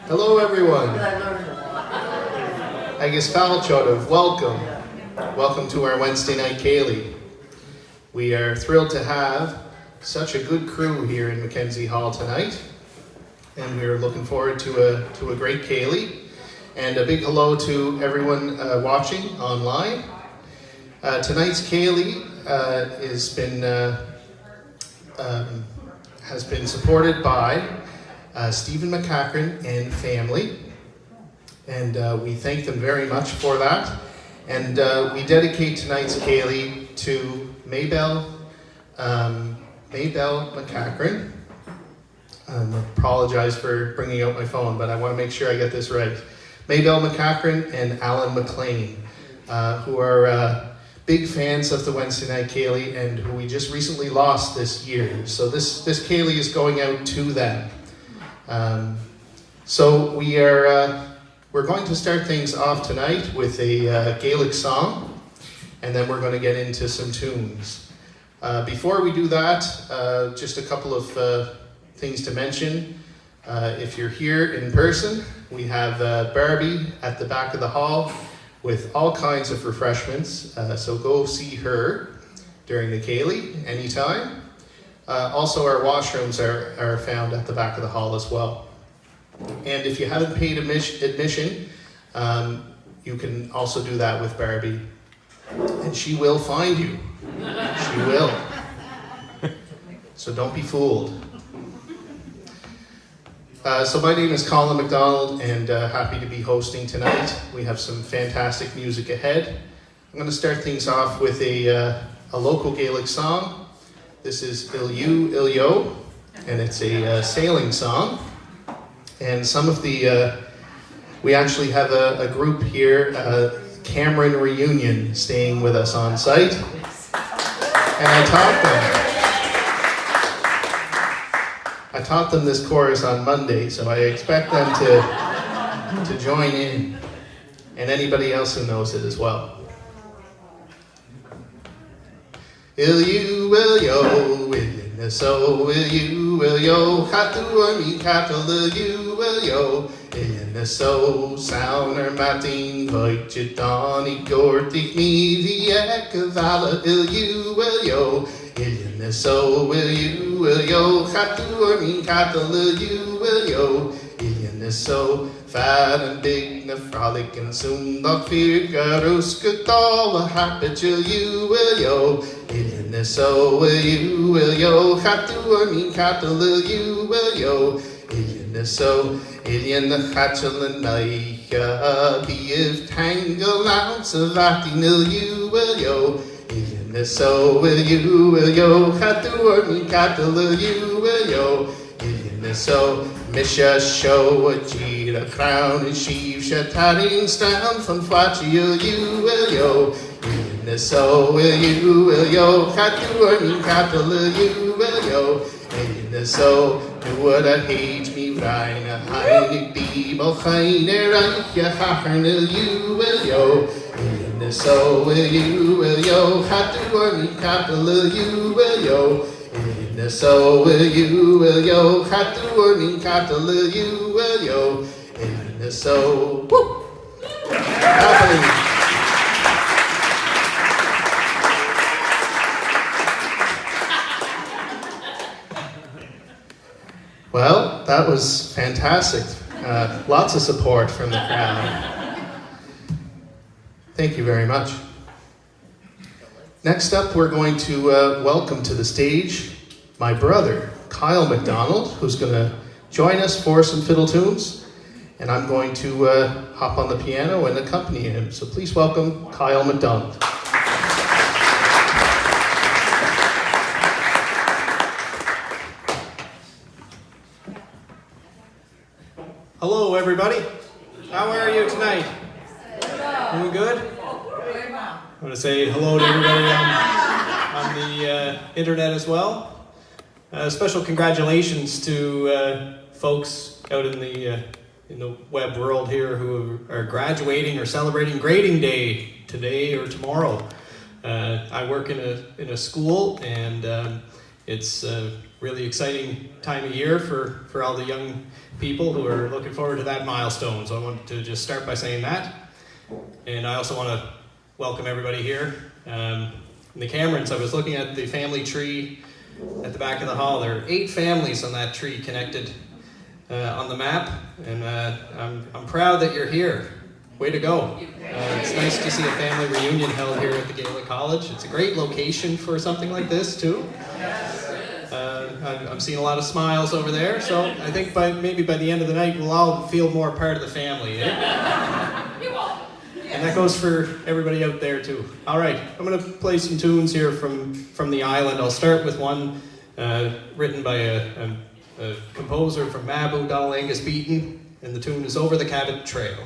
Hello everyone. Agus Falchotov, welcome. Welcome to our Wednesday night Ceilidh. We are thrilled to have such a good crew here in Mackenzie Hall tonight. And we're looking forward to a great Ceilidh. And a big hello to everyone watching online. Tonight's Ceilidh has been supported by Stephen McCachran and family, and we thank them very much for that. And we dedicate tonight's Ceilidh to Maybelle McCachran. I apologize for bringing out my phone, but I want to make sure I get this right. Maybelle McCachran and Alan McLean, who are big fans of the Wednesday night Ceilidh and who we just recently lost this year. So this Ceilidh is going out to them. So we're going to start things off tonight with a Gaelic song, and then we're going to get into some tunes. Before we do that, just a couple of things to mention. If you're here in person, we have Barbie at the back of the hall with all kinds of refreshments, so go see her during the Ceilidh anytime. Also, our washrooms are found at the back of the hall as well. And if you haven't paid admission, you can also do that with Barbie. And she will find you. She will. So don't be fooled. So my name is Colin MacDonald, and happy to be hosting tonight. We have some fantastic music ahead. I'm going to start things off with a local Gaelic song. This is Ilyu Ilyo, and it's a sailing song. And some of we actually have a group here, Cameron Reunion, staying with us on site. And I taught them this chorus on Monday, so I expect them to join in, and anybody else who knows it as well. Ilyu Ilyo, so Ilyu Ilyo, Hatu mi Katal Ilyu Ilyo, so Sauner Matin Vojtani Gortik mi Viekavala Ilyu Ilyo. So will you Hatu mi Katal Ilyu Ilyo, so fat and big na frolic and soon the fear garuska dala habit you will yo. So will you Hatu mi Katal Ilyu Ilyo, so Ilian the Hatchel and Naya be if tangle ounce of acting Ilyu Ilyo. So will you Hatu mi Katal Ilyu, so Misha show a cheetah crown and sheave shattering stamp from Flachi Ilyu, so will you Hatu mi Katal Ilyu, so do what I hate me right a heilig be behind a reiche hachen Ilyu, so will you Hatu mi Katal Ilyu, so will you Hatu mi Katal Ilyu, so woo! Well, that was fantastic. Lots of support from the crowd. Thank you very much. Next up, we're going to welcome to the stage my brother, Kyle MacDonald, who's going to join us for some fiddle tunes, and I'm going to hop on the piano and accompany him. So please welcome Kyle MacDonald. Hello, everybody. How are you tonight? Doing good? I want to say hello to everybody on the internet as well. Special congratulations to folks out in the web world here who are graduating or celebrating grading day today or tomorrow. I work in a school, and It's a really exciting time of year for all the young people who are looking forward to that milestone. So I wanted to just start by saying that. And I also want to welcome everybody here. The Camerons, I was looking at the family tree at the back of the hall. There are 8 families on that tree connected on the map. And I'm proud that you're here. Way to go. It's nice to see a family reunion held here at the Gaelic College. It's a great location for something like this, too. I'm seeing a lot of smiles over there, so I think maybe by the end of the night we'll all feel more part of the family. And that goes for everybody out there, too. All right, I'm going to play some tunes here from the island. I'll start with one written by a composer from MacDonald, Angus Beaton, and the tune is Over the Cabot Trail.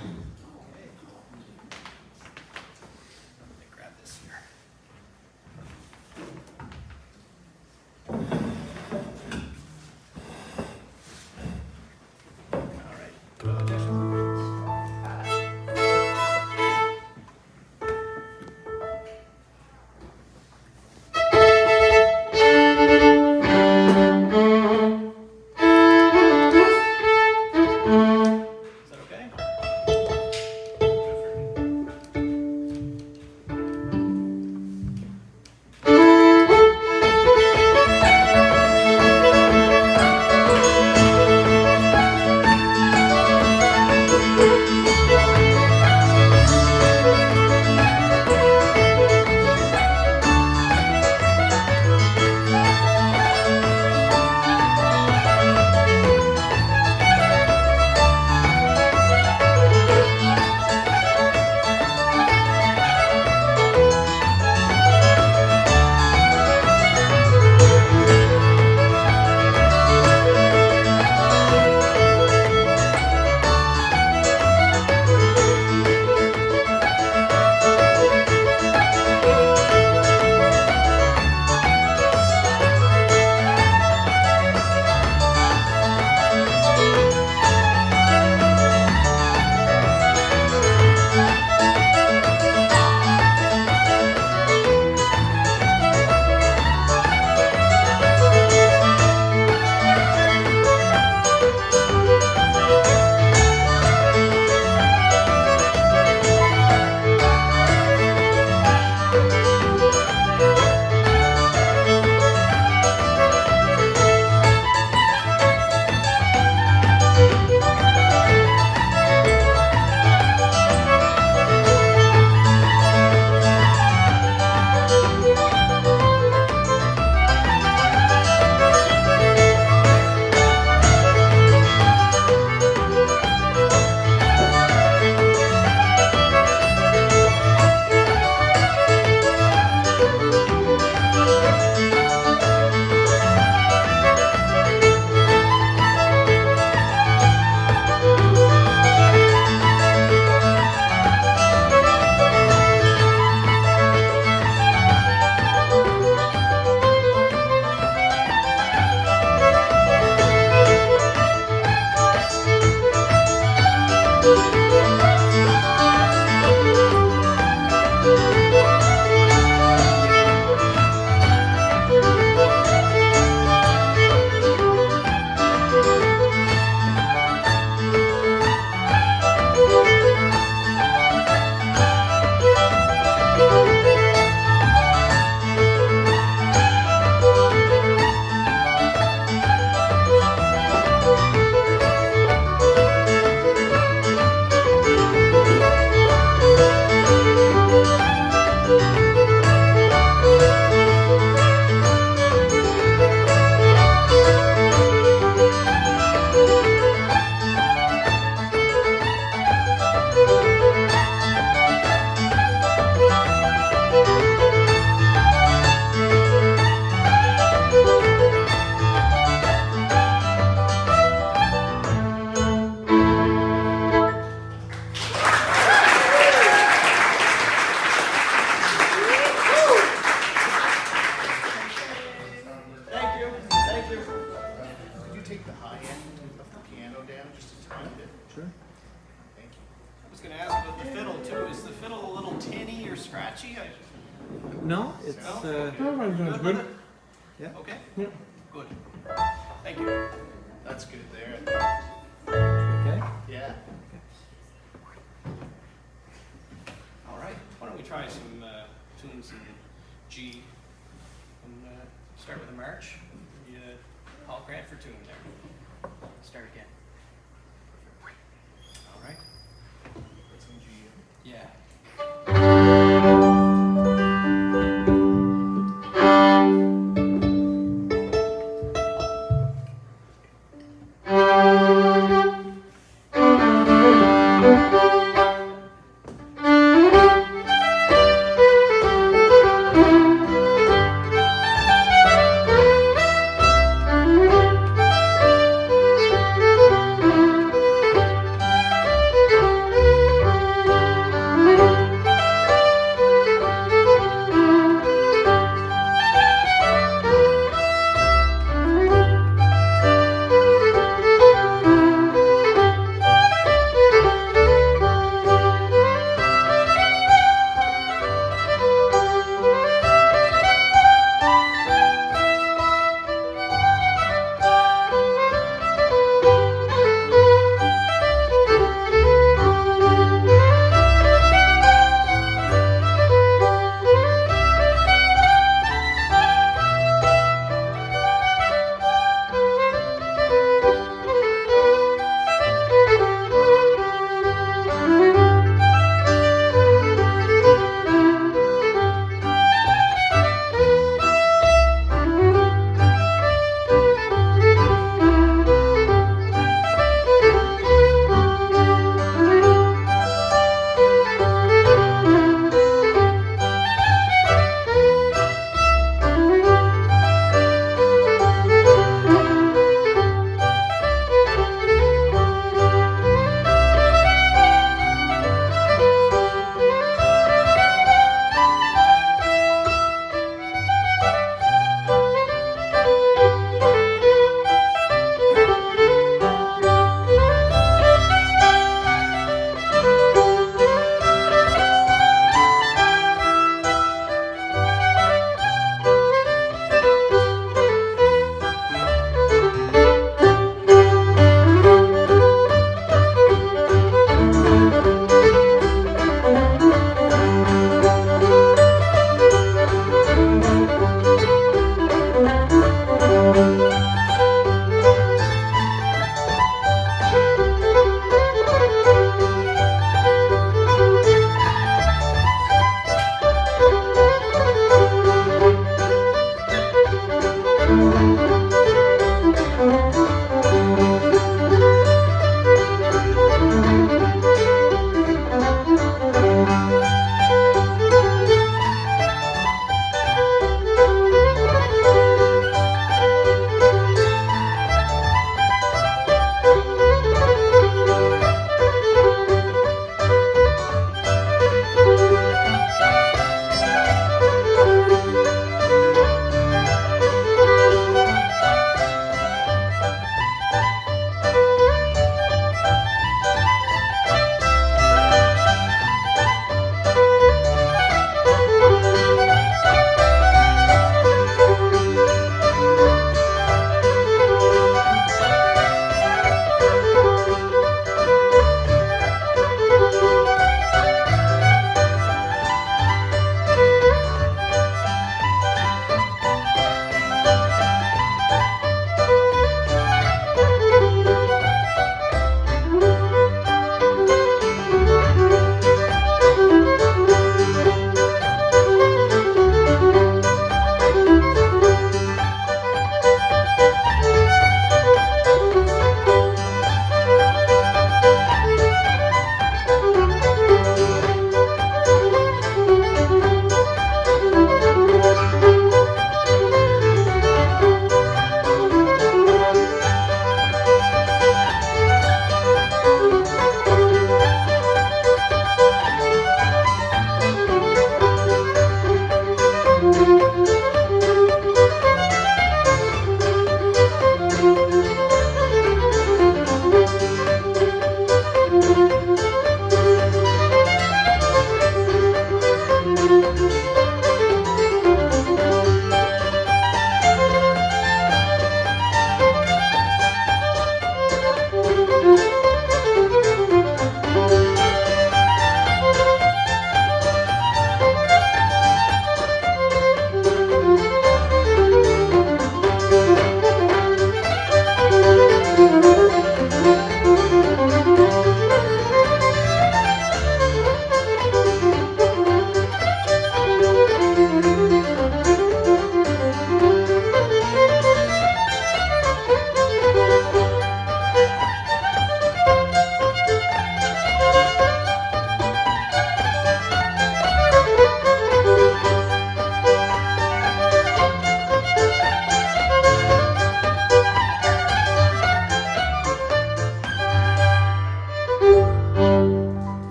No, it's Oh, that sounds good. Yeah. Okay. Yeah. Good. Thank you. That's good there. Okay. Yeah. All right. Why don't we try some tunes in G and start with a march. The Paul Cranford tune there. Start again. All right. That's in G. Yeah.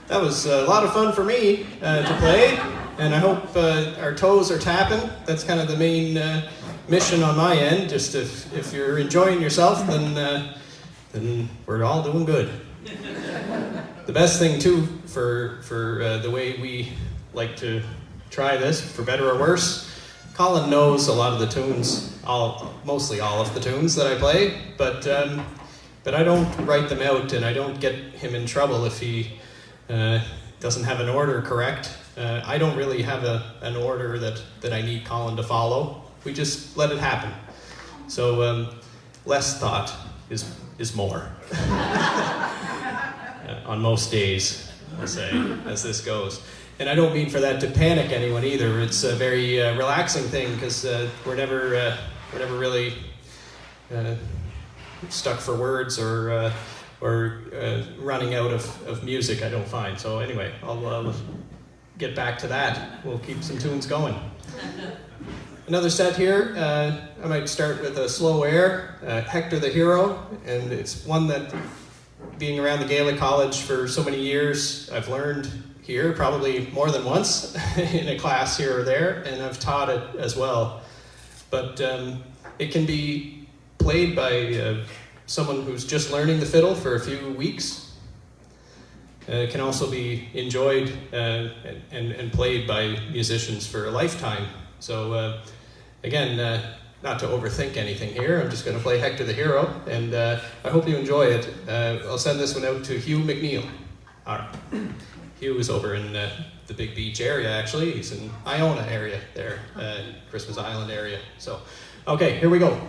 That was a lot of fun for me to play, and I hope our toes are tapping. That's kind of the main mission on my end. Just if you're enjoying yourself, then we're all doing good. The best thing too for the way we like to try this, for better or worse, Colin knows a lot of the tunes, mostly all of the tunes that I play, but I don't write them out, and I don't get him in trouble if he doesn't have an order correct. I don't really have an order that I need Colin to follow. We just let it happen. So less thought is more. On most days, I'll say, as this goes. And I don't mean for that to panic anyone either. It's a very relaxing thing, because we're never really stuck for words or running out of music, I don't find. So anyway, I'll get back to that. We'll keep some tunes going. Another set here, I might start with a slow air, Hector the Hero, and it's one that, being around the Gaelic College for so many years, I've learned here probably more than once in a class here or there, and I've taught it as well. But it can be played by someone who's just learning the fiddle for a few weeks. It can also be enjoyed and played by musicians for a lifetime. So again, not to overthink anything here, I'm just going to play Hector the Hero, and I hope you enjoy it. I'll send this one out to Hugh McNeil. All right. Hugh is over in the Big Beach area, actually. He's in Iona area there, Christmas Island area. So, okay, here we go.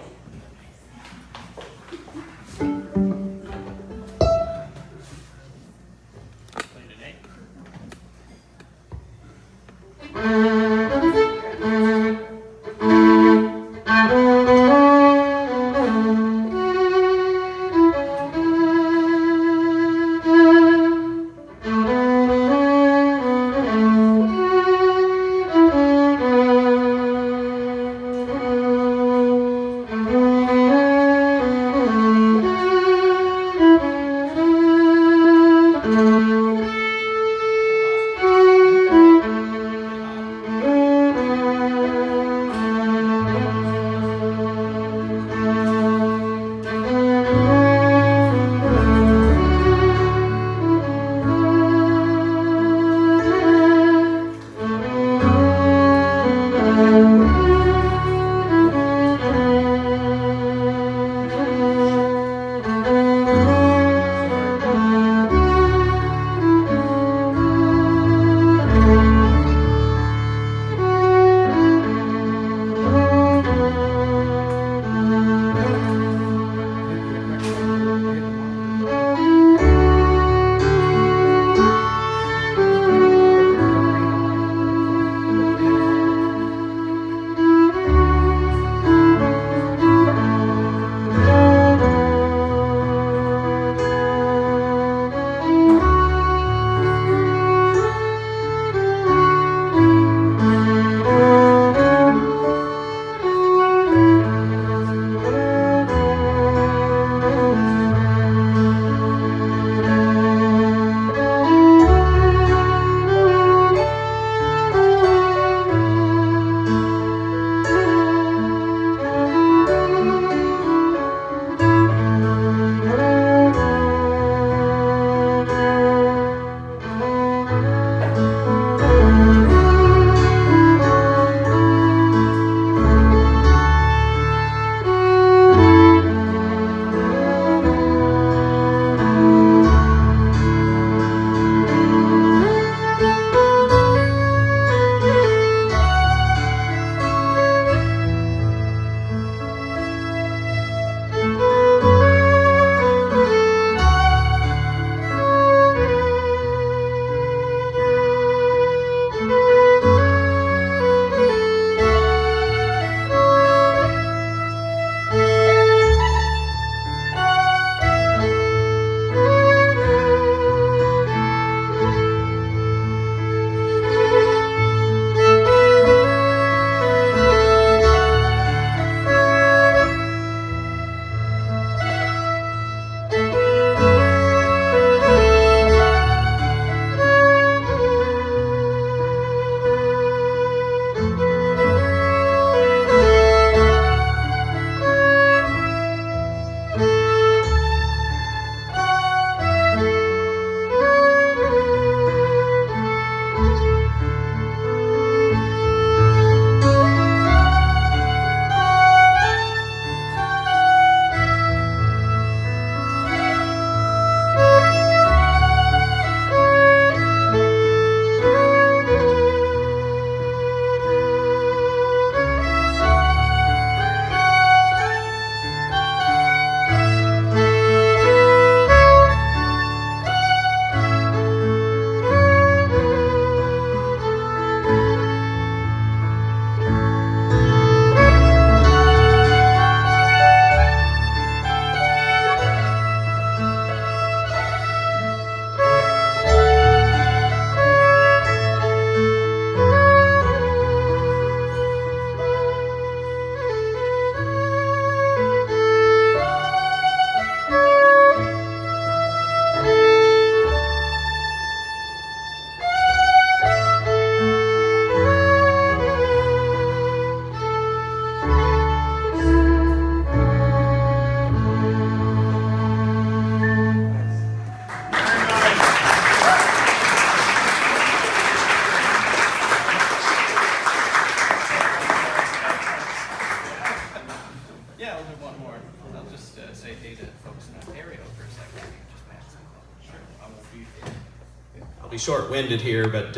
I'll be short-winded here, but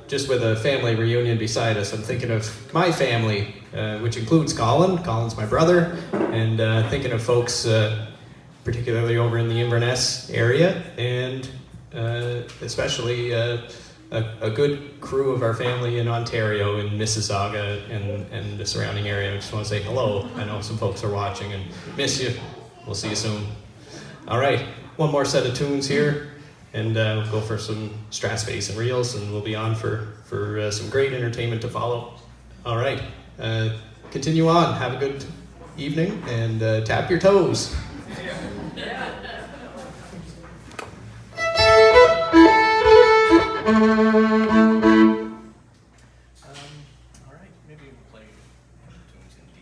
just with a family reunion beside us, I'm thinking of my family, which includes Colin. Colin's my brother, and thinking of folks particularly over in the Inverness area, and especially a good crew of our family in Ontario, in Mississauga and the surrounding area. I just want to say hello. I know some folks are watching and miss you. We'll see you soon. All right, one more set of tunes here, and we'll go for some Strat bass and reels, and we'll be on for some great entertainment to follow. All right, continue on. Have a good evening, and tap your toes. All right, maybe we'll play tunes in D.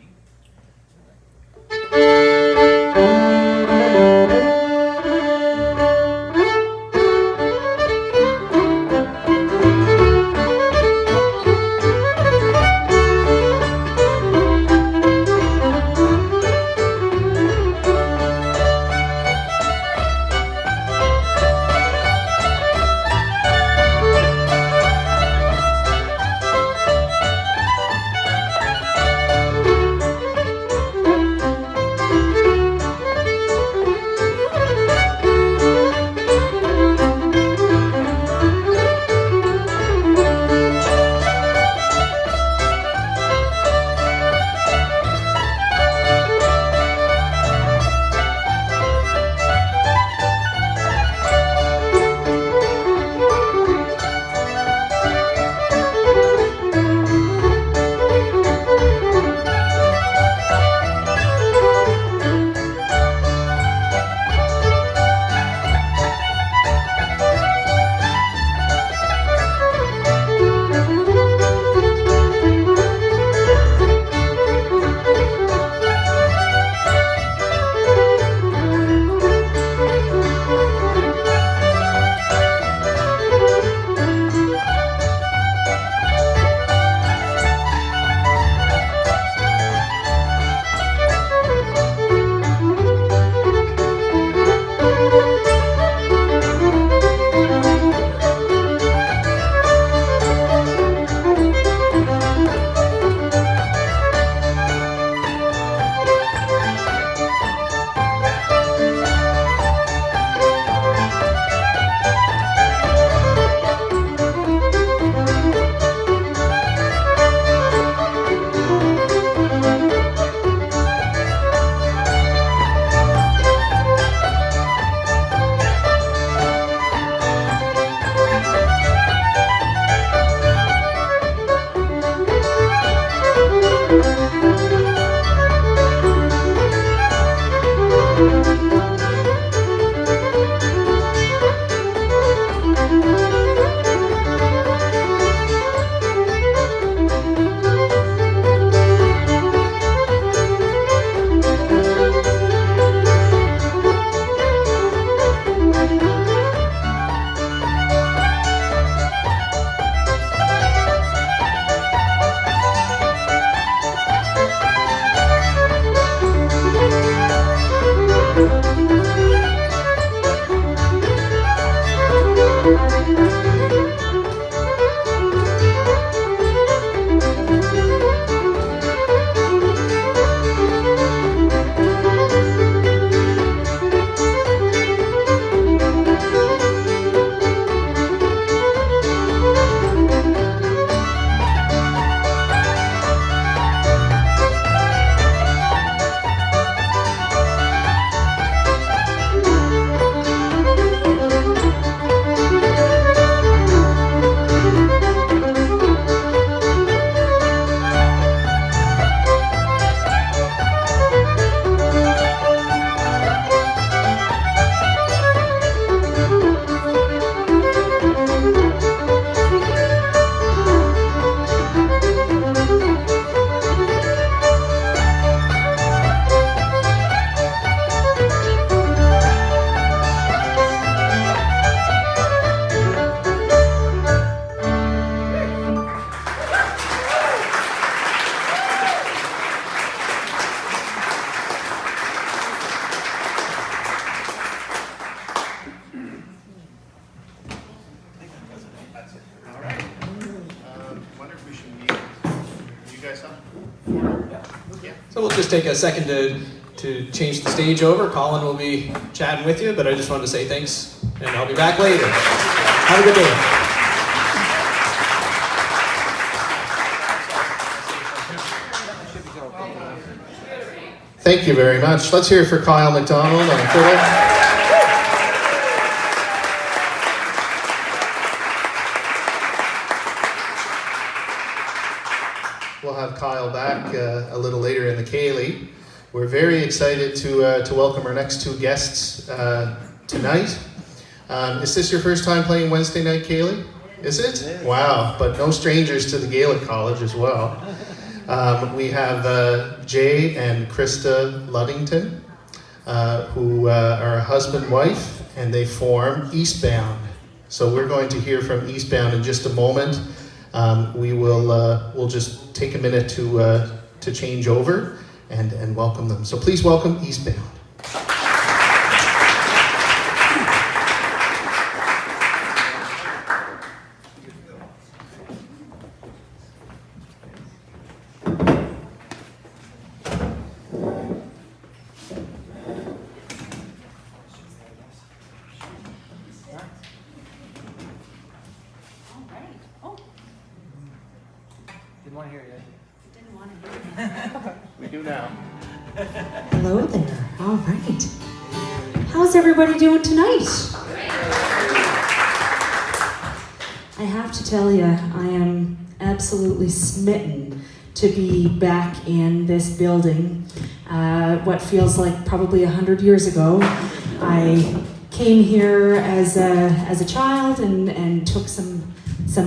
So we'll just take a second to change the stage over. Colin will be chatting with you, but I just wanted to say thanks, and I'll be back later. Have a good day. Thank you very much. Let's hear it for Kyle MacDonald on fiddle. We'll have Kyle back a little later in the Ceilidh. We're very excited to welcome our next two guests tonight. Is this your first time playing Wednesday night Ceilidh? Is it? Wow, but no strangers to the Gaelic College as well. We have Jay and Krista Luddington, who are a husband-wife, and they form Eastbound. So we're going to hear from Eastbound in just a moment. We'll just take a minute to change over and welcome them. So please welcome Eastbound. Didn't want to hear you. Didn't want to hear We do now. Hello there. All right. How's everybody doing tonight? I have to tell you, I am absolutely smitten to be back in this building. What feels like probably 100 years ago. I came here as a child and took some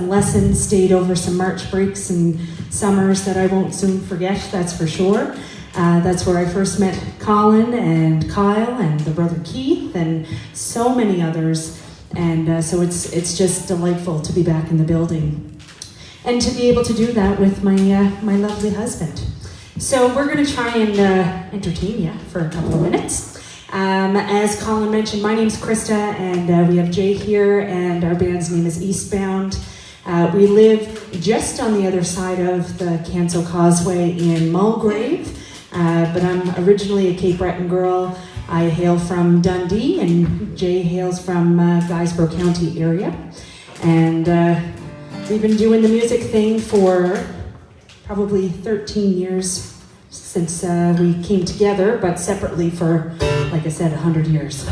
lessons, stayed over some March breaks and summers that I won't soon forget, that's for sure. That's where I first met Colin and Kyle and the brother Keith and so many others. And so it's just delightful to be back in the building and to be able to do that with my lovely husband. So we're going to try and entertain you for a couple of minutes. As Colin mentioned, my name's Krista, and we have Jay here, and our band's name is Eastbound. We live just on the other side of the Canso Causeway in Mulgrave, but I'm originally a Cape Breton girl. I hail from Dundee, and Jay hails from Guysborough County area. And we've been doing the music thing for probably 13 years since we came together, but separately for, like I said, 100 years.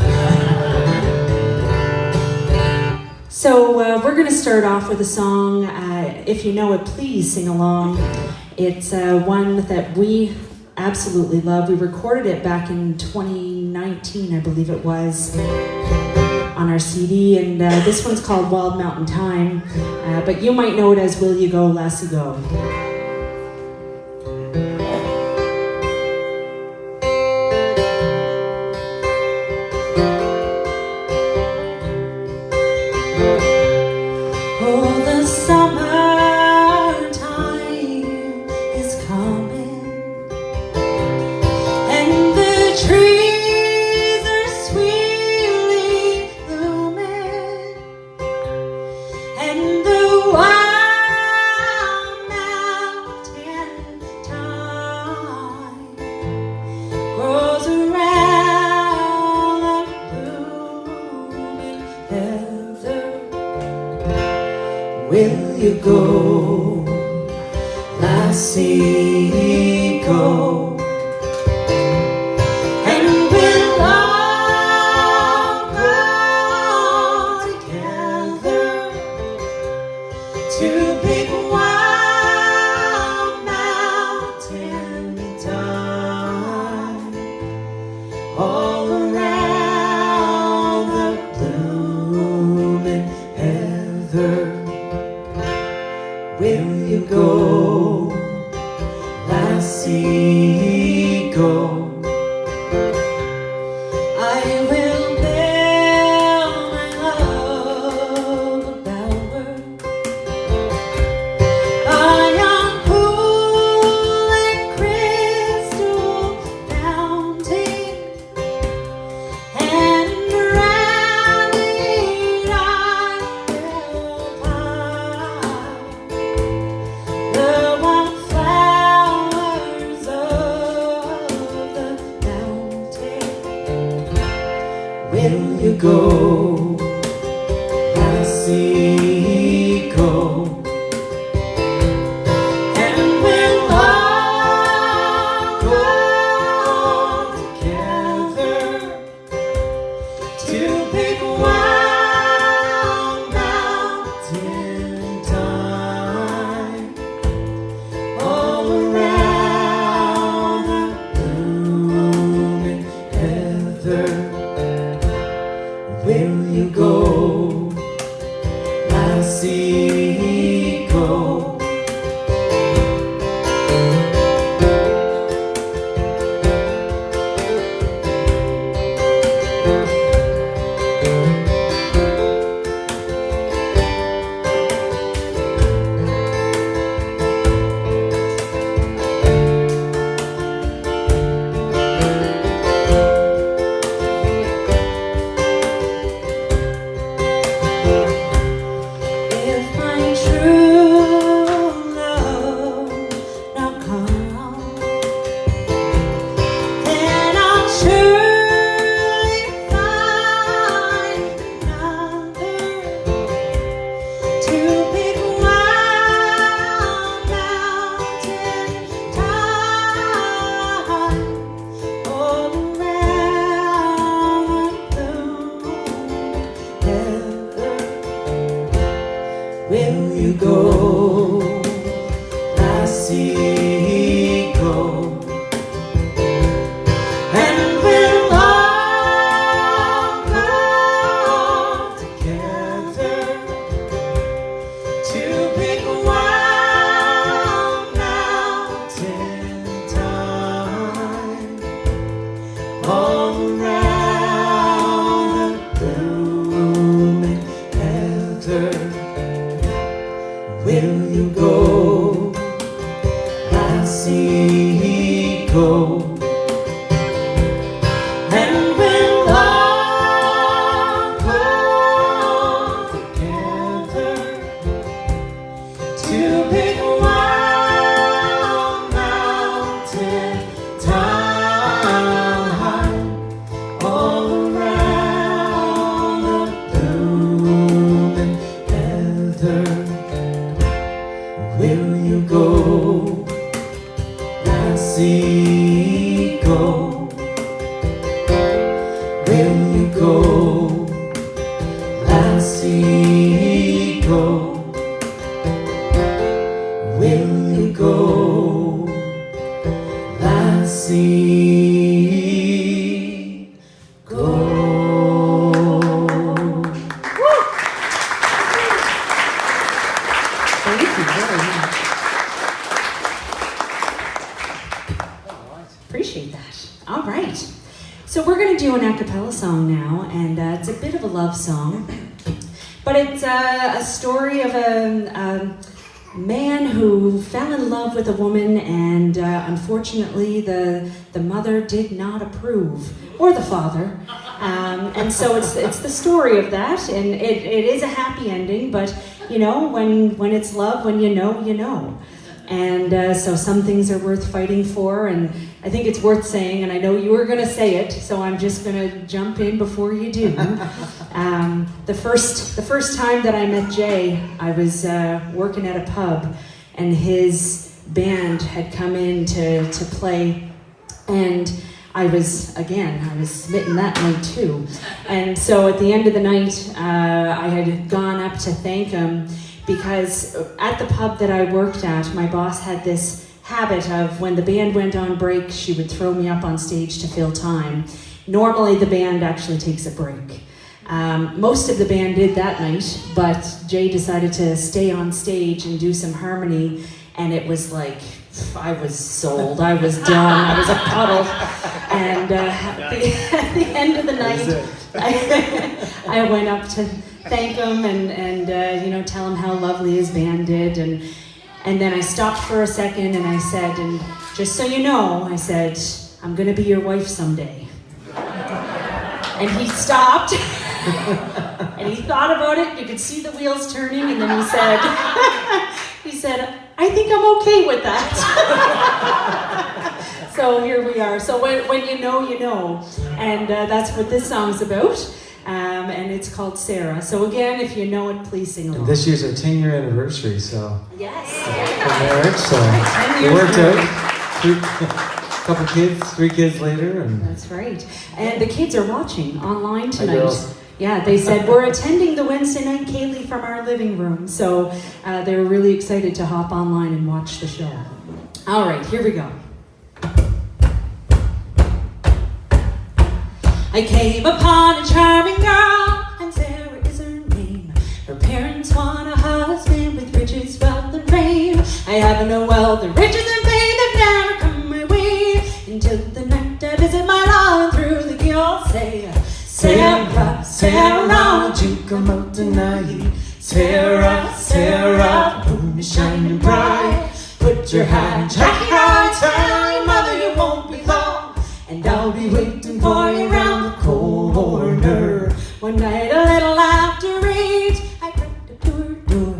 So we're going to start off with a song. If you know it, please sing along. It's one that we absolutely love. We recorded it back in 2019, I believe it was, on our CD, and this one's called Wild Mountain Time, but you might know it as Will You Go, Lassie Go. Will you go, lassie, go? And we'll all go together to big wild mountain time, all around the blooming heather. Will you go, lassie? will you go? Lassie, go. If my true love not come, then I'll surely find another to pick wild mountain thyme all around the heather. Will you go, lassie, go? And we'll all go together to pick wild mountain thyme all around the blooming heather. Will you go, lassie, go? And we'll all go together to pick wild mountain thyme all around the blooming heather. Will you go, lassie, go? Will you go, lassie, go? Will you go, lassie, go? Thank you very much. Appreciate that. All right. So we're going to do an a cappella song now, and it's a bit of a love song, but it's a story of a man who fell in love with a woman, and unfortunately the mother did not approve, or the father. And so it's the story of that, and it is a happy ending, but you know, when it's love, when you know, you know. And so some things are worth fighting for, and I think it's worth saying, and I know you were going to say it, so I'm just going to jump in before you do. The first time that I met Jay, I was working at a pub, and his band had come in to play, and I was smitten that night too. And so at the end of the night, I had gone up to thank him, because at the pub that I worked at, my boss had this habit of when the band went on break, she would throw me up on stage to fill time. Normally the band actually takes a break. Most of the band did that night, but Jay decided to stay on stage and do some harmony, and it was like, I was sold, I was done, I was a puddle. And at the end of the night, I went up to thank him and you know, tell him how lovely his band did, and then I stopped for a second and I said, and just so you know, I said, I'm gonna be your wife someday. And he stopped and he thought about it, you could see the wheels turning, and then he said, I think I'm okay with that. So here we are. So when you know, you know. And that's what this song's about. And it's called Sarah. So again, if you know it, please sing along. And this year's our 10-year anniversary, so Yes. for marriage, so it worked out. Couple kids, 3 kids later, and That's right. And the kids are watching online tonight. girls. Yeah, they said, we're attending the Wednesday night Ceilidh from our living room. So they were really excited to hop online and watch the show. All right, here we go. I came upon a charming girl, and Sarah is her name. Her parents want a husband with riches, wealth, and fame. I have no wealth, the riches, and fame that never come my way. Until the night I visit my lawn, through the key I'll say, Sarah, Sarah, would you come out tonight? Sarah, Sarah, moon is shining bright. Put your hat and jacket on, tell your mother you won't be long, and I'll be waiting for you round the corner. One night a little after 8, I crept up to her door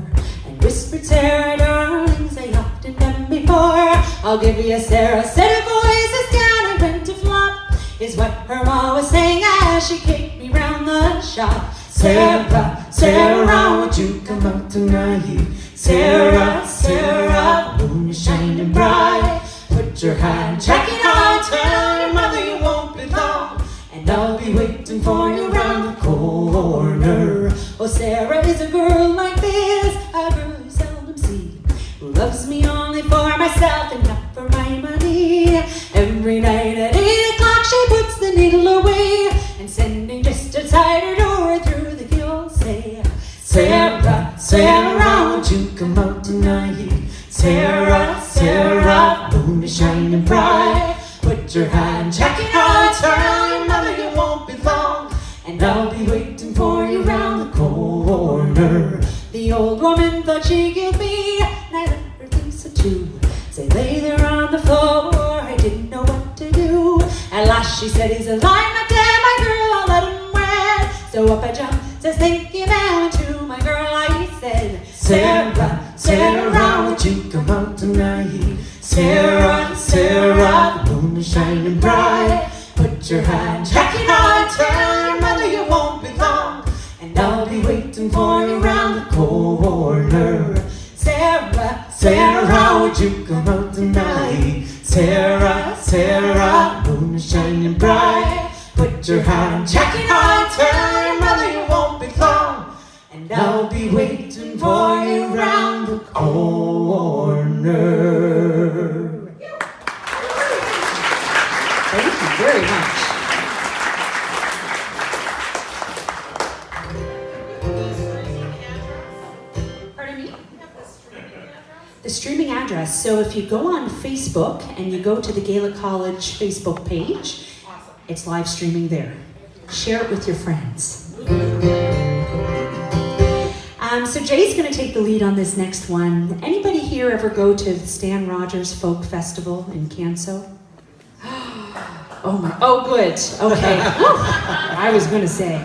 and whispered, Sarah, darlings, I often done before. I'll give you a Sarah, said a voice as down I went to flop, is what her ma was saying as she kicked me round the shop. Sarah, Sarah, would you come out tonight? Sarah, Sarah, moon is shining bright. Put your hat and jacket on, tell your mother you won't be long, and I'll be waiting for you round the corner. Oh, Sarah is a girl like this, a girl you seldom see, who loves me only for myself and not for my money. Every night at 8 o'clock she puts the needle away, and sending just outside her door through the key I'll say, Sarah, Sarah, would you come out tonight? Sarah, Sarah, moon is shining bright. Put your hat and jacket on, tell your mother you won't be long, and I'll be waiting for you round the corner. The old woman thought she killed me, and I let her think so too. As I lay there on the floor, I didn't know what to do. At last she said, he's alive, not dead, my girl, I'll let him wed. So up I jumped, says, thank you now, to my girl I said, Sarah, Sarah, would you come out tonight? Sarah, Sarah, the moon is shining bright. Put your hat and jacket on, tell your mother you won't be long, and I'll be waiting for you round the corner. Sarah, Sarah, would you come out tonight? Sarah, Sarah, the moon is shining bright. Put your hat and jacket on, tell your mother you won't be long, and I'll be waiting for you round the corner. thank you very much. Pardon me? The streaming address. So if you go on Facebook and you go to the Gaelic College Facebook page, it's live streaming there. Share it with your friends. So Jay's going to take the lead on this next one. Anybody here ever go to the Stan Rogers Folk Festival in Canso? Oh, good. Okay. I was going to say.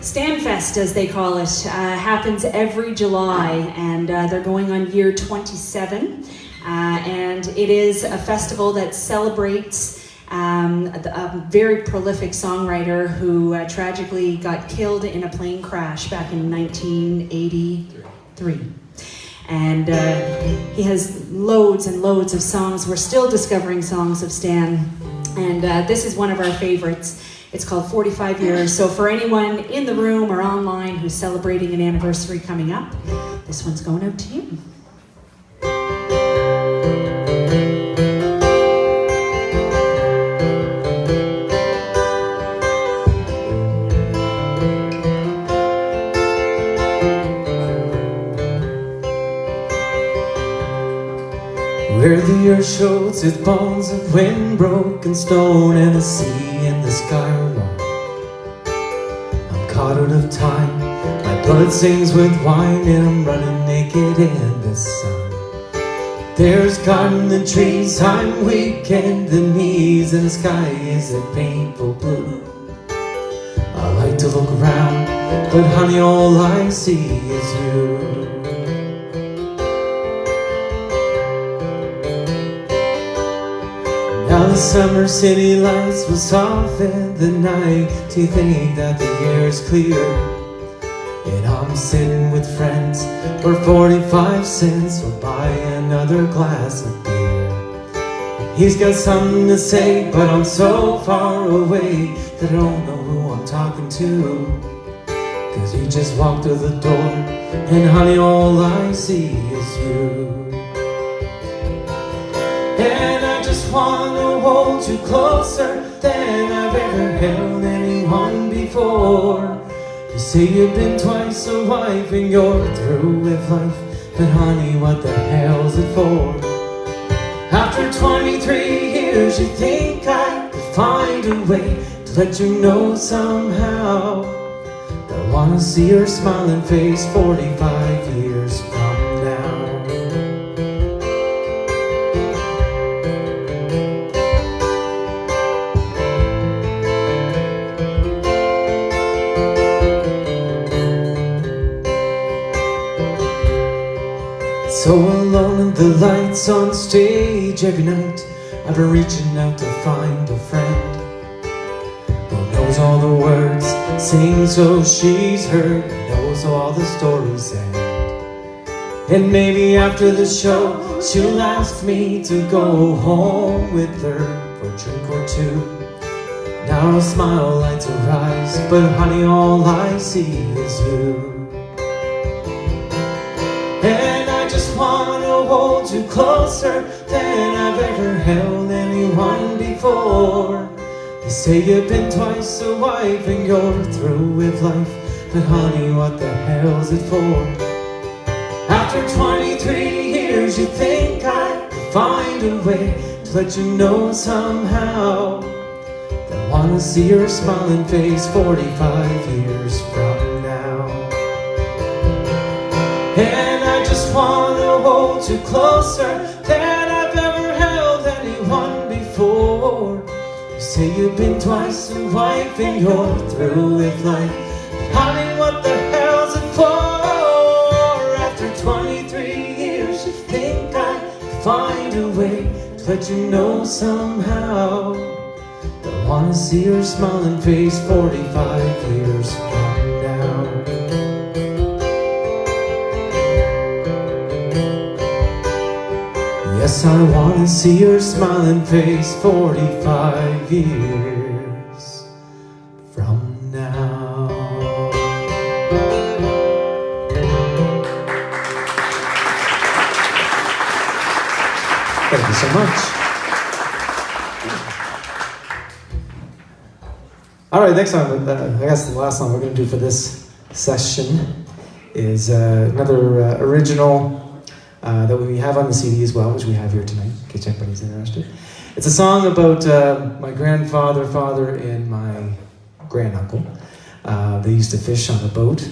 Stanfest, as they call it, happens every July, and they're going on year 27. And it is a festival that celebrates a very prolific songwriter who tragically got killed in a plane crash back in 1983. And he has loads and loads of songs. We're still discovering songs of Stan. And this is one of our favorites. It's called 45 Years. So for anyone in the room or online who's celebrating an anniversary coming up, this one's going out to you. Where the earth shows its bones of wind, broken stone, and the sea in the sky are long. I'm caught out of time, my blood sings with wine, and I'm running naked in the sun. There's garden and trees, I'm weak in the knees, and the sky is a painful blue. I like to look around, but honey, all I see is you. Now the summer city lights will soften the night. Do you think that the air is clear? And I'm sitting with friends for 45 cents. We'll buy another glass of beer. He's got something to say, but I'm so far away that I don't know who I'm talking to. Cause you just walked through the door, and honey, all I see is you. And I just wanna hold you closer, than I've ever held anyone before. You say you've been twice a wife and you're through with life, but honey, what the hell's it for? After 23 years you think I could find a way to let you know somehow that I wanna see your smiling face 45 years from now. So alone in the lights on stage every night, I've been reaching out to find a friend who knows all the words, sings so she's heard, knows all the stories end. And maybe after the show she'll ask me to go home with her for a drink or two. Now a smile lights her eyes, but honey, all I see is you. And I just wanna hold you closer than I've ever held anyone before. You say you've been twice a wife and you're through with life, but honey, what the hell's it for? After 23 years you think I could find a way to let you know somehow that I wanna see your smiling face 45 years from now. And I just wanna hold you closer than I've ever held anyone before. You say you've been twice a wife and you're through with life, honey, what the hell's it for? After 23 years you think I could find a way to let you know somehow that I wanna see your smiling face 45 years from now. Yes, I wanna see your smiling face 45 years from now. Thank you so much. All right, next song, I guess the last song we're going to do for this session is another original that we have on the CD as well, which we have here tonight, in case anybody's interested. It's a song about my grandfather, father, and my granduncle. They used to fish on a boat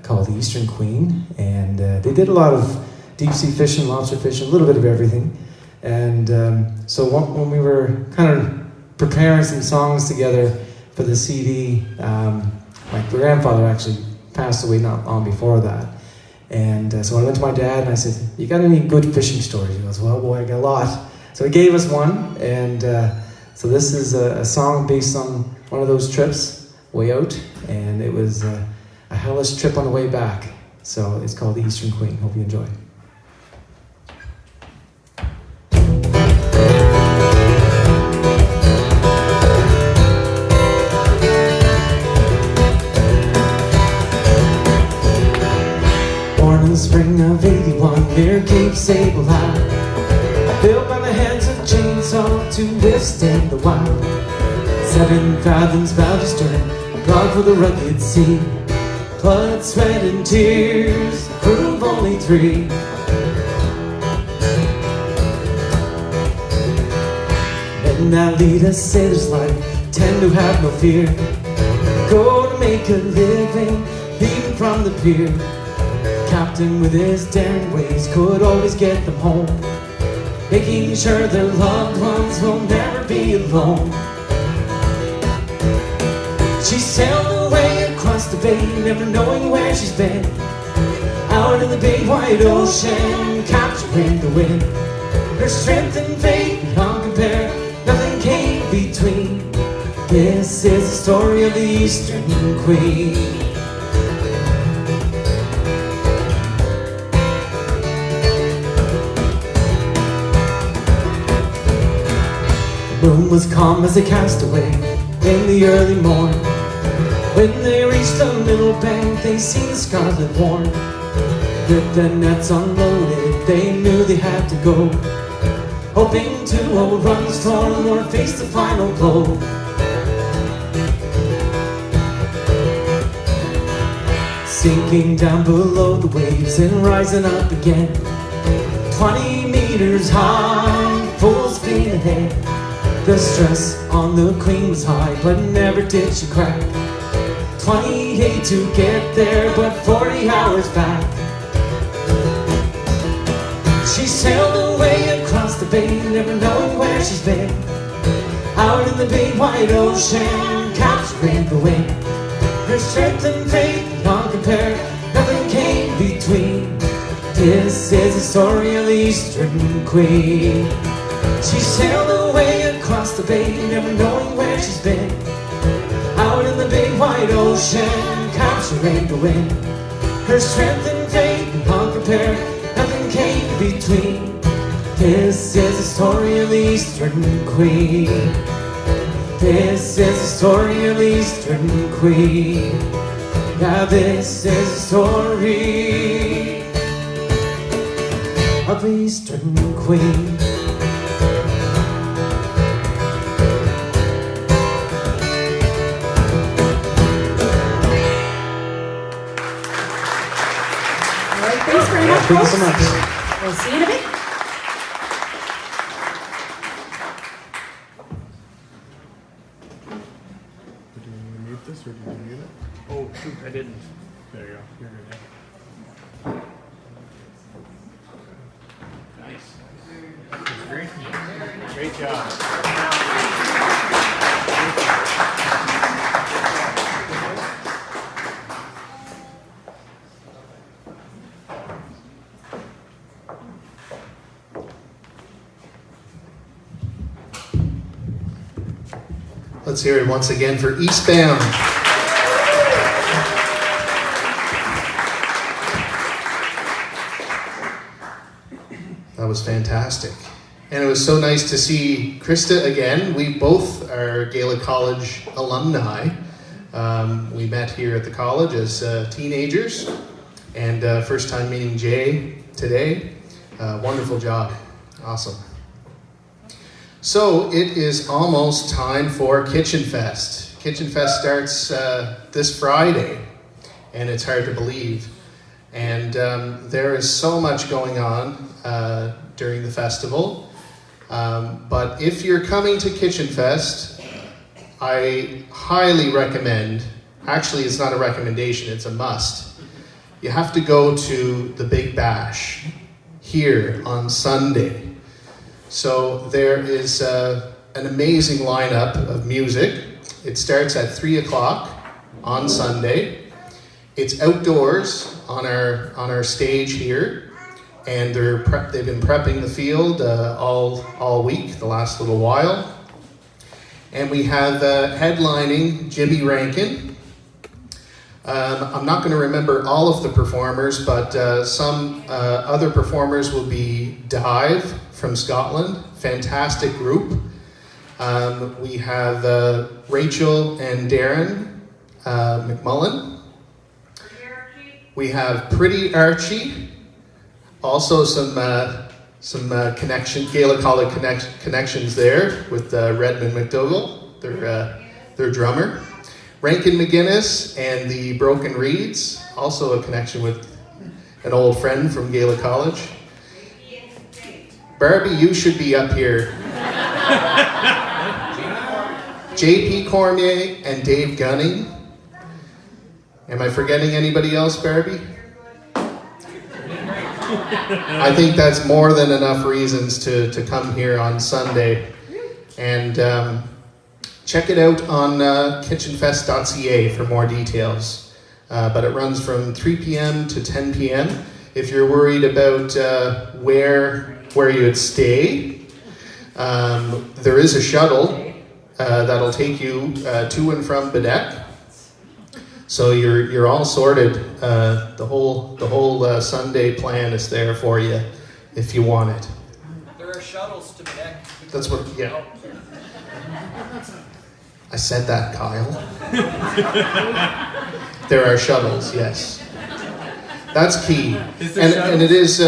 called the Eastern Queen, and they did a lot of deep sea fishing, lobster fishing, a little bit of everything. And so when we were kind of preparing some songs together for the CD, my grandfather actually passed away not long before that. And so I went to my dad and I said, "You got any good fishing stories?" He goes, "Well, boy, I got a lot." So he gave us one, and so this is a song based on one of those trips, way out, and it was a hellish trip on the way back. So it's called The Eastern Queen. Hope you enjoy. Spring of '81 near Cape Ceilidh, built by the hands of chainsaw to withstand the wild. 7 fathoms bow to stern, broad for the rugged sea. Blood, sweat, and tears, crew of only 3. Men that lead a sailor's life tend to have no fear. Go to make a living, leaving from the pier. Captain with his daring ways could always get them home, making sure their loved ones will never be alone. She sailed away across the bay, never knowing where she's been. Out in the big wide ocean, capturing the wind. Her strength and faith beyond compare, nothing came between. This is the story of the Eastern Queen. The moon was calm as they cast away in the early morn. When they reached the middle bank, they seen the scarlet horn. With the nets unloaded, they knew they had to go, hoping to outrun the storm or face the final blow. sinking down below the waves and rising up again. 20 meters high, full speed ahead. The stress on the Queen was high, but never did she crack. 28 to get there, but 40 hours back. She sailed away across the bay, never knowing where she's been. Out in the big wide ocean, capturing the wind. Her strength and faith beyond compare, nothing came between. This is the story of the Eastern Queen. She sailed away across the bay, never knowing where she's been. Out in the big wide ocean, capturing the wind. Her strength and faith beyond compare, nothing came between. This is the story of the Eastern Queen. This is the story of the Eastern Queen. Yeah, this is the story of the Eastern Queen. Thanks very much, Thank you folks. so much. We'll see you in a bit. Did you mute this or did you mute it? Oh, shoot, I didn't. There you go. You're good. Nice. Great. Great job. Let's hear it once again for Eastbound. That was fantastic. And it was so nice to see Krista again. We both are Gaelic College alumni. We met here at the college as teenagers, and first time meeting Jay today. Wonderful job. Awesome. So it is almost time for Kitchen Fest. Kitchen Fest starts this Friday, and it's hard to believe. And there is so much going on during the festival. But if you're coming to Kitchen Fest, I highly recommend, actually it's not a recommendation, it's a must. You have to go to the Big Bash here on Sunday. So there is an amazing lineup of music. It starts at 3 o'clock on Sunday. It's outdoors on our stage here, and they've been prepping the field all week, the last little while. And we have headlining Jimmy Rankin. I'm not going to remember all of the performers, but some other performers will be Dive from Scotland, fantastic group. We have Rachel and Darren McMullen. We have Pretty Archie, also some Gaelic College connections there with Redmond McDougall, their drummer. Rankin McGuinness and the Broken Reeds, also a connection with an old friend from Gaelic College. Barbie, you should be up here. J.P. Cormier and Dave Gunning. Am I forgetting anybody else, Barbie? I think that's more than enough reasons to come here on Sunday. And check it out on kitchenfest.ca for more details. But it runs from 3 p.m. to 10 p.m. If you're worried about where you would stay, there is a shuttle that'll take you to and from Bedeck. So you're all sorted. The whole Sunday plan is there for you if you want it. There are shuttles to Bedeck. That's what. Yeah. I said that, Kyle. There are shuttles. Yes. That's key. And it is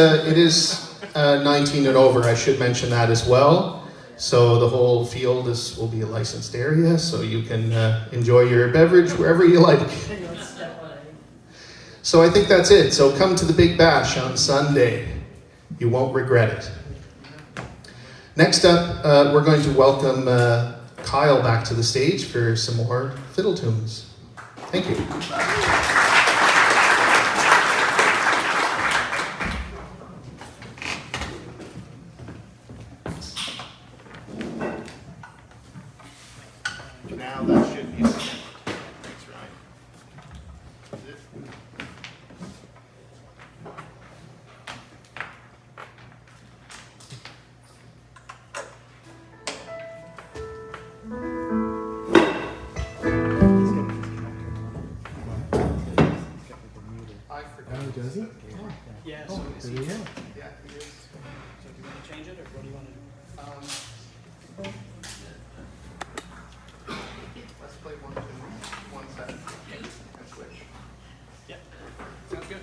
19 and over. I should mention that as well. So the whole field will be a licensed area, so you can enjoy your beverage wherever you like. So I think that's it. So come to the Big Bash on Sunday. You won't regret it. Next up, we're going to welcome Kyle back to the stage for some more fiddle tunes. Thank you. Now that should be set. Thanks, Ryan. Is it? I forgot. Oh, does he? Yeah, Oh, there you go. Yeah, he is. So do you want to change it, or what do you want to do? Let's play one, two, one set, and switch. Yeah, sounds good.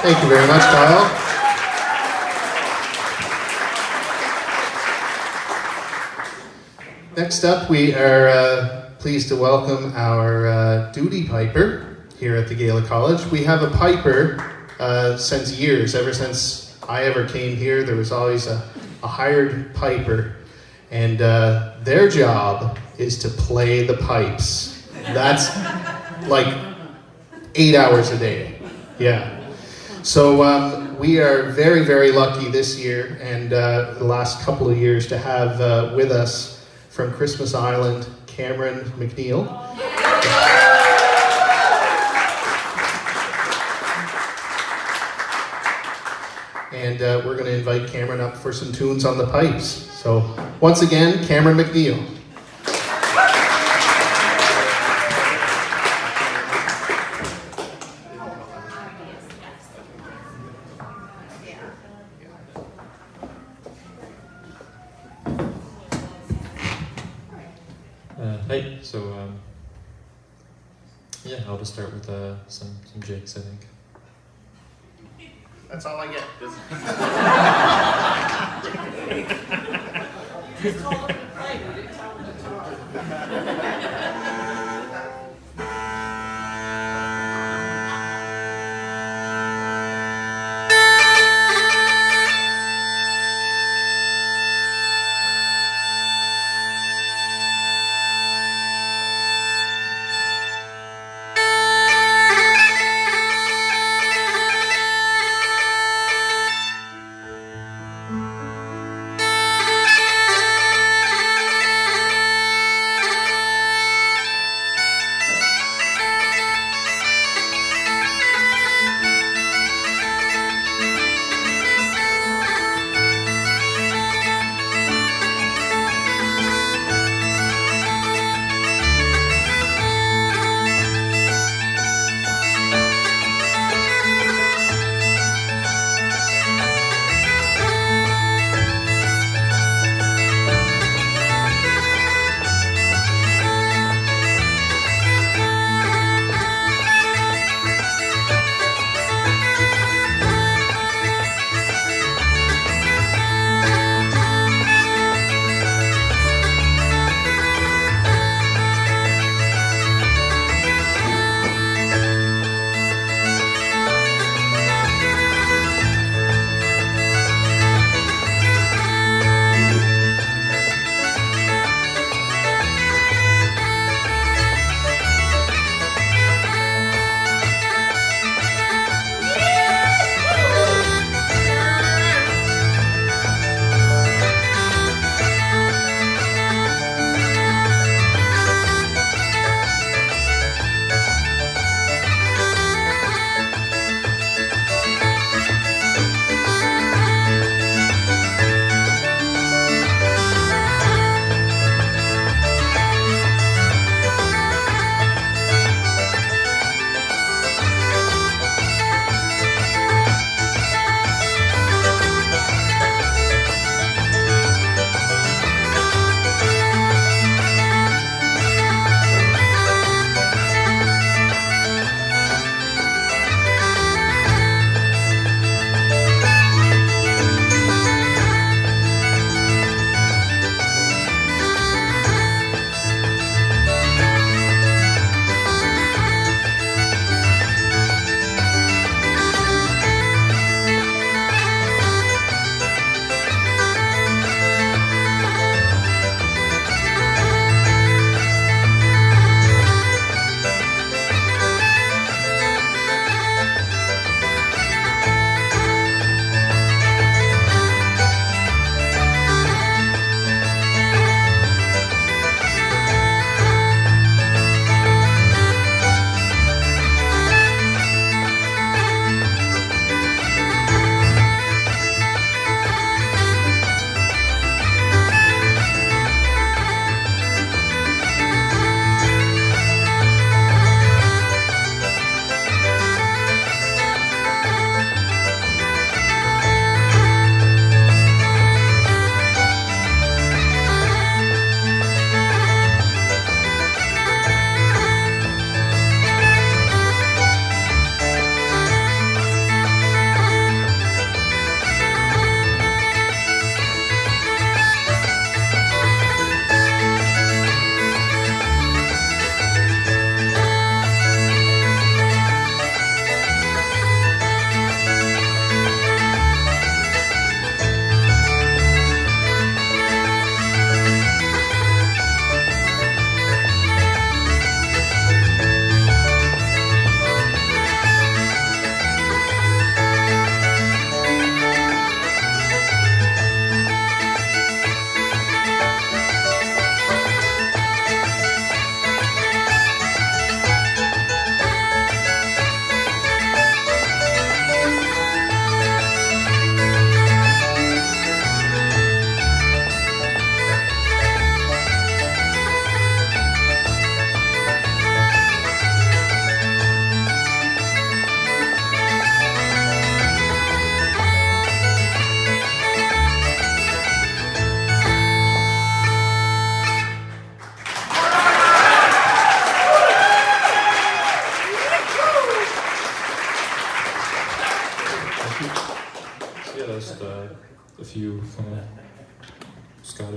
Thank you very much, Kyle. Next up, we are pleased to welcome our duty piper here at the Gaelic College. We have a piper since years. Ever since I ever came here, there was always a hired piper, and their job is to play the pipes. That's like 8 hours a day. Yeah. So we are very, very lucky this year and the last couple of years to have with us from Christmas Island, Cameron McNeil. And we're going to invite Cameron up for some tunes on the pipes. So once again, Cameron McNeil. Hey, so yeah, I'll just start with some jigs, I think. That's all I get.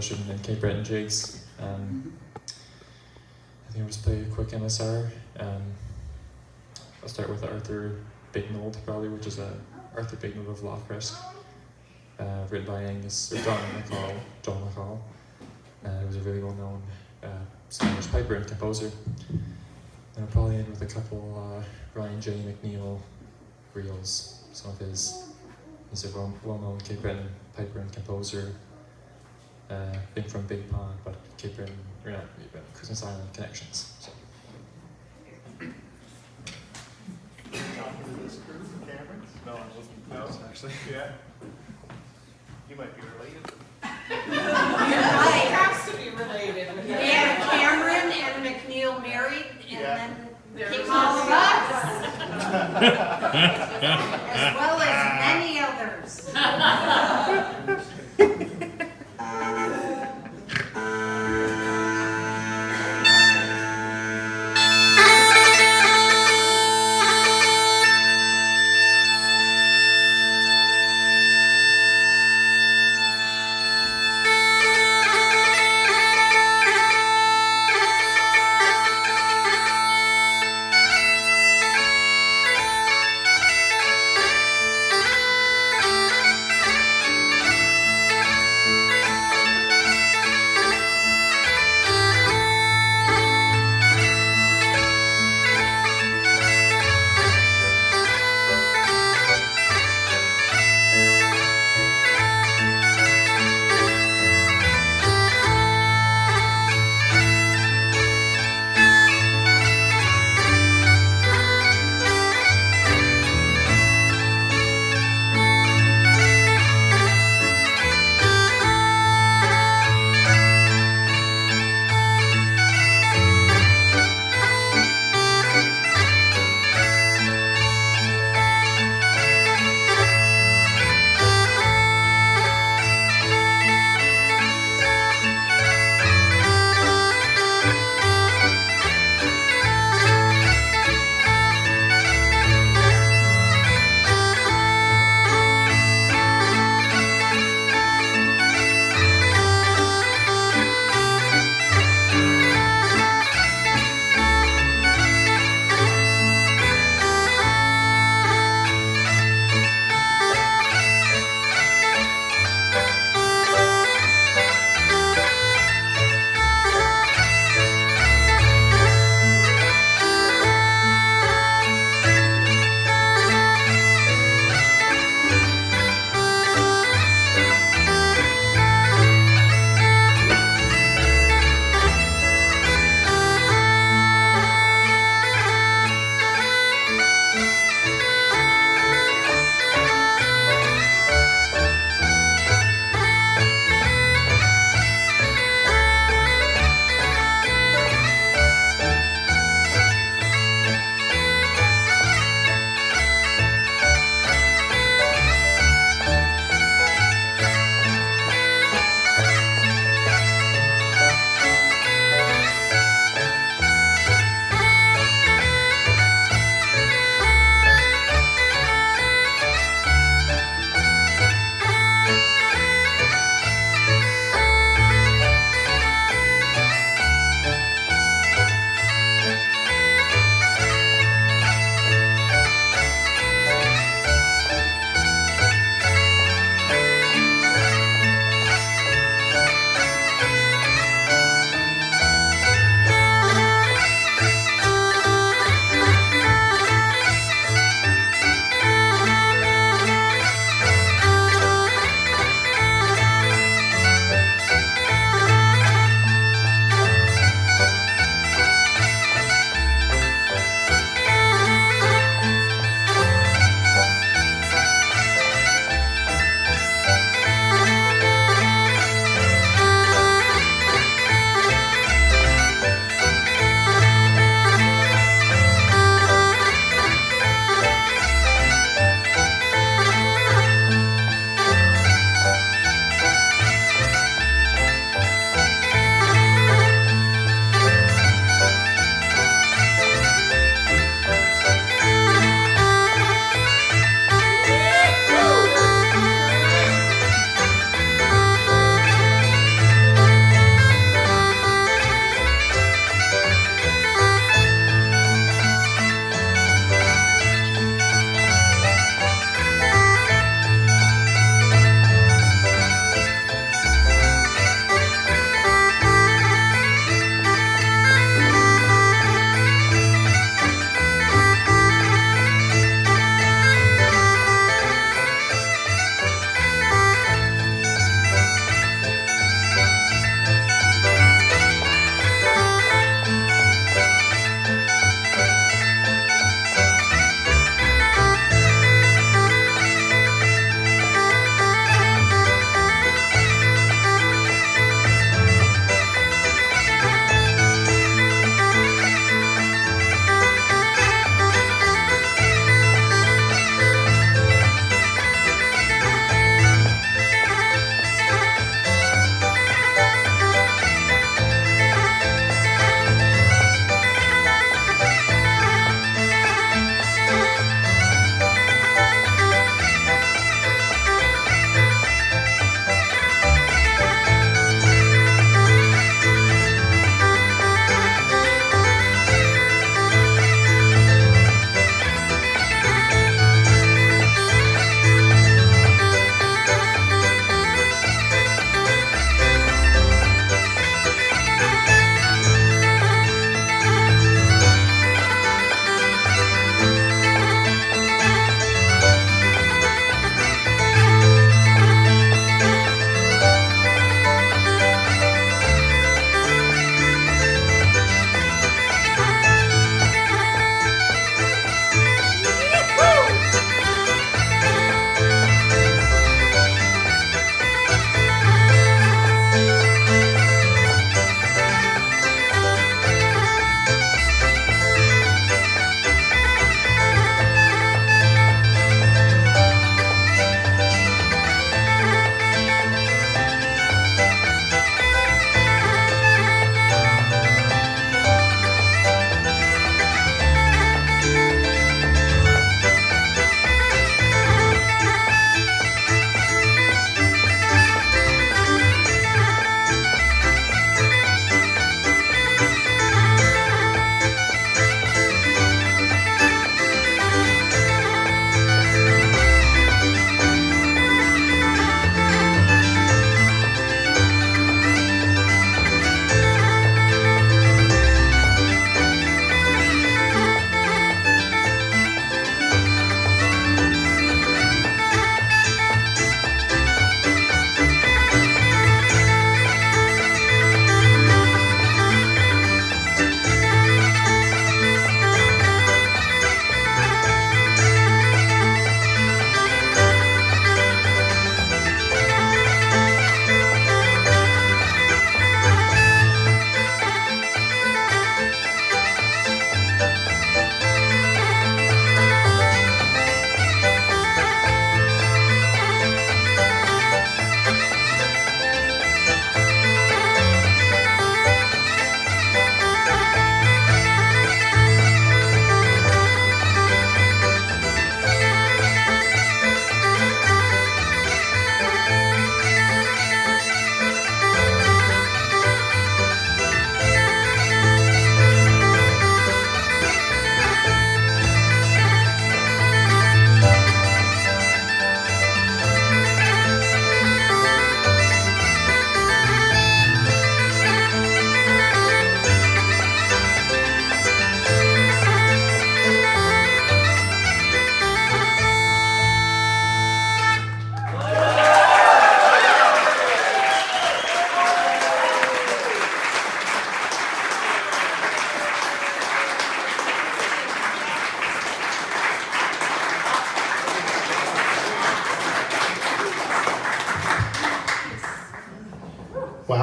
Bush and Cape Breton jigs. I think I'll just play a quick MSR. I'll start with Arthur Bignold, probably, which is Arthur Bignold of Lochrisk, written by John McCall. He was a really well-known Scottish piper and composer. And I'll probably end with a couple Ryan J. McNeil reels. Some of he's a well-known Cape Breton piper and composer. Being from Big Pond, but Cape Breton, or not Cape Breton, Christmas Island connections. So. Talking to this crew from Cameron's? No, I wasn't. No? Actually. Yeah. You might be related. Right. Has to be related. And Cameron and McNeil married, and then came all of us. As well as many others.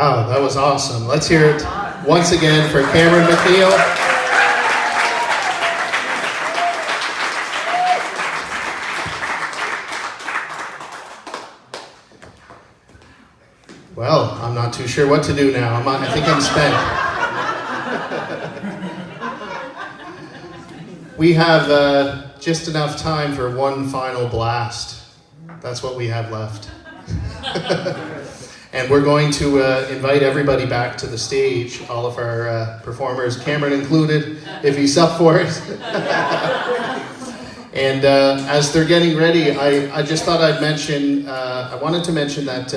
Wow, that was awesome. Let's hear it once again for Cameron McNeil. Well, I'm not too sure what to do now. I think I'm spent. We have just enough time for one final blast. That's what we have left. And we're going to invite everybody back to the stage, all of our performers, Cameron included, if he's up for it. And as they're getting ready, I just thought I'd mention, I wanted to mention that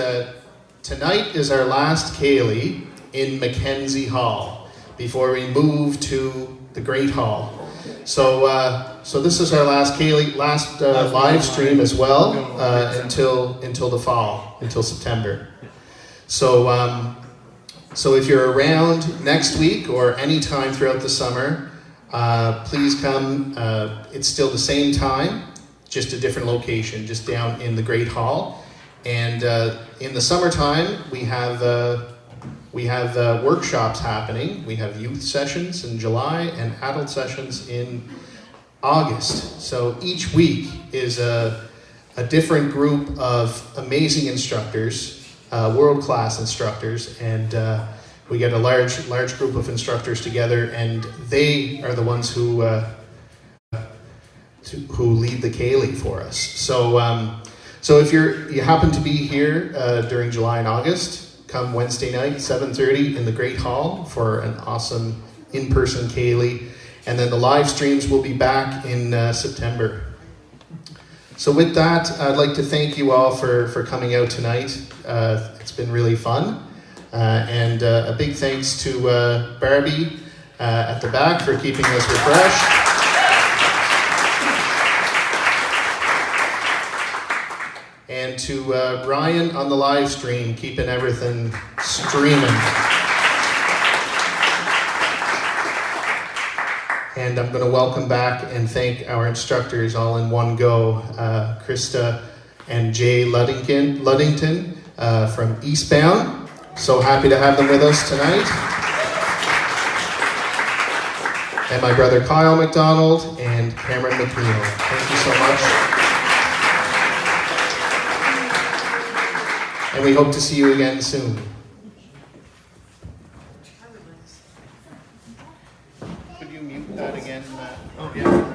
tonight is our last Ceilidh in Mackenzie Hall before we move to the Great Hall. So this is our last Ceilidh, live stream as well until the fall, until September. So if you're around next week or any time throughout the summer, please come. It's still the same time, just a different location, just down in the Great Hall. And in the summertime, we have workshops happening. We have youth sessions in July and adult sessions in August. So each week is a different group of amazing instructors, world-class instructors, and we get a large group of instructors together, and they are the ones who lead the Ceilidh for us. So if you happen to be here during July and August, come Wednesday night, 7:30 in the Great Hall for an awesome in-person Ceilidh. And then the live streams will be back in September. So with that, I'd like to thank you all for coming out tonight. It's been really fun. And a big thanks to Barbie at the back for keeping us refreshed. And to Ryan on the live stream, keeping everything streaming. And I'm going to welcome back and thank our instructors all in one go, Krista and Jay Luddington from Eastbound. So happy to have them with us tonight. And my brother Kyle MacDonald and Cameron McNeil. Thank you so much. And we hope to see you again soon. Could you mute that again, Matt? Oh, yeah.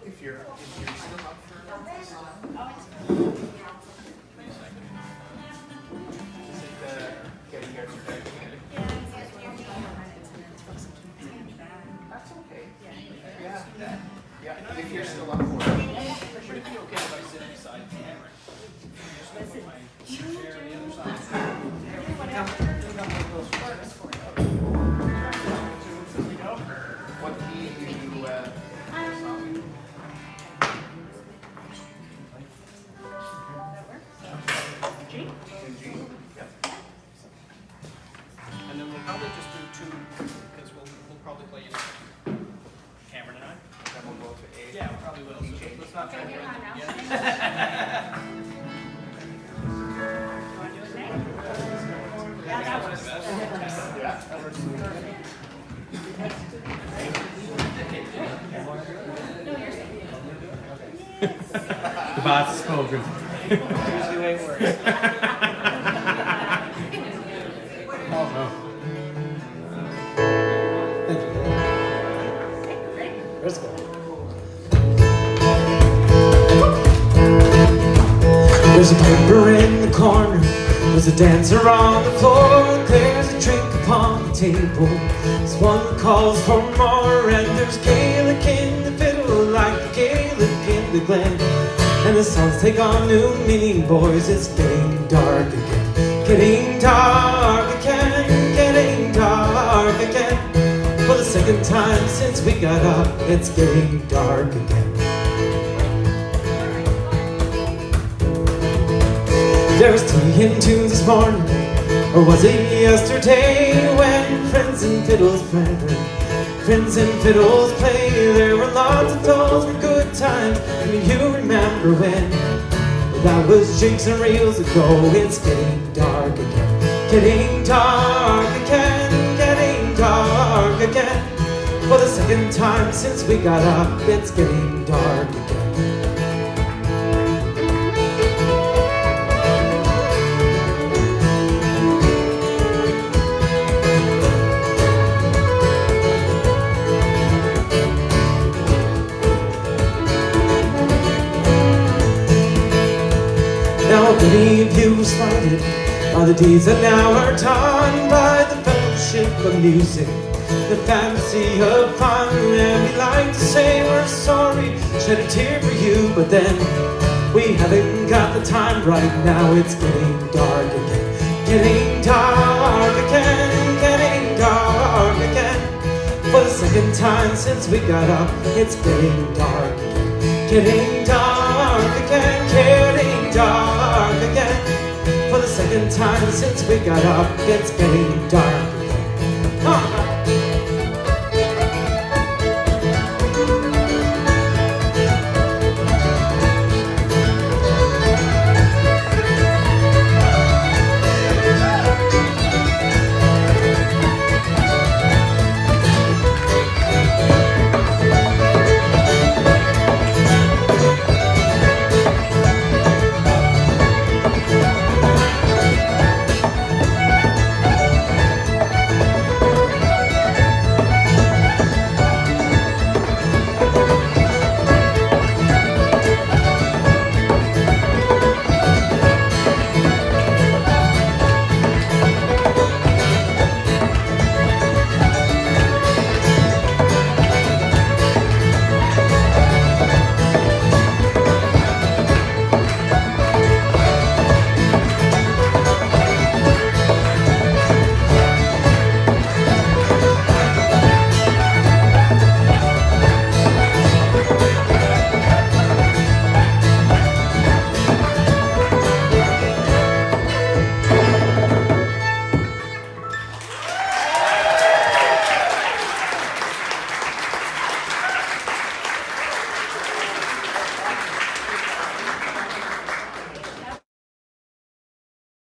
If you're still up for getting your certificate. That's okay. Yeah, if you're still up for it. Would it be okay if I sit beside Cameron? Just put my chair on the other side. What key do you And then we'll probably just do two, because we'll probably play Cameron and I. Then we'll go to A. Yeah, we probably will. So let's not try to do it together. Yeah, that was. The boss is spoken. Usually the way it works. Oh, no. Let's go. There's a paper in the corner, there's a dancer on the floor, there's a drink upon the table. There's one that calls for more, and there's Gaelic in the fiddle like the Gaelic in the glen. And the songs take on new meaning, boys. It's getting dark again, getting dark again, getting dark again. For the second time since we got up, it's getting dark again. There was 3 and 2 this morning, or was it yesterday, when friends and fiddles play? Friends and fiddles play. There were lots of those were good times. I mean, you remember when? That was jigs and reels ago. It's getting dark again, getting dark again, getting dark again. For the second time since we got up, it's getting dark again. Now many of you slighted by the deeds that now are done, by the fellowship of music, the fantasy of fun. And we like to say we're sorry, shed a tear for you, but then we haven't got the time right now. It's getting dark again, getting dark again, getting dark again. For the second time since we got up, it's getting dark again, getting dark again, getting dark again. For the second time since we got up, it's getting dark